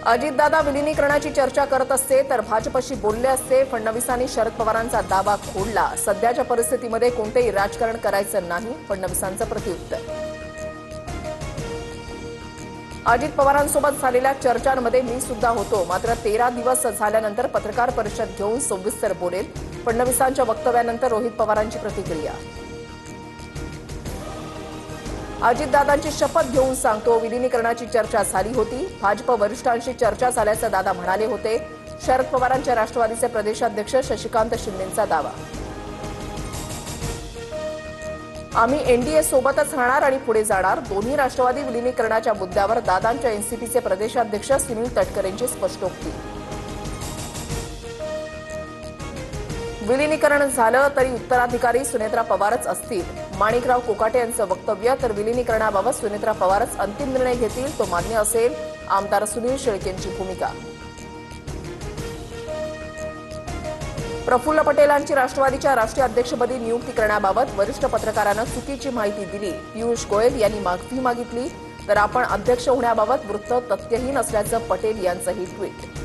अजितदादा विलिनीकरणाची चर्चा करत असते तर भाजपशी बोलले असते. फडणवीसांनी शरद पवारांचा दावा खोडला. सध्याच्या परिस्थितीमध्ये कोणतेही राजकारण करायचं नाही, फडणवीसांचं प्रत्युत्तर. अजित पवारांसोबत झालेल्या चर्चांमध्ये मी सुद्धा होतो, मात्र 13 दिवस झाल्यानंतर पत्रकार परिषद घेऊन सविस्तर बोलेल. फडणवीसांच्या वक्तव्यानंतर रोहित पवारांची प्रतिक्रिया. अजितदादांची शपथ घेऊन सांगतो, विलिनीकरणाची चर्चा झाली होती. भाजप वरिष्ठांशी चर्चा झाल्याचं दादा म्हणाले होते. शरद पवारांच्या राष्ट्रवादीचे प्रदेशाध्यक्ष शशिकांत शिंदेंचा दावा. आम्ही एनडीए सोबतच राहणार आणि पुढे जाणार. दोन्ही राष्ट्रवादी विलिनीकरणाच्या मुद्द्यावर दादांच्या एनसीपीचे प्रदेशाध्यक्ष सुनील तटकरेंची स्पष्टोक्ती. विलिनीकरण झालं तरी उत्तराधिकारी सुनेत्रा पवारच असतील. माणिकराव कोकाटे यांचं वक्तव्य. तर विलिनीकरणाबाबत सुनेत्रा पवारच अंतिम निर्णय घेतील, तो मान्य असेल. आमदार सुनील शेळकेंची भूमिका. प्रफुल्ल पटेलांची राष्ट्रवादीच्या राष्ट्रीय अध्यक्षपदी नियुक्ती करण्याबाबत वरिष्ठ पत्रकारांना चुकीची माहिती दिली. पियुष गोयल यांनी माफी मागितली. तर आपण अध्यक्ष होण्याबाबत वृत्त तथ्यहीन असल्याचं पटेल यांचंही ट्विट.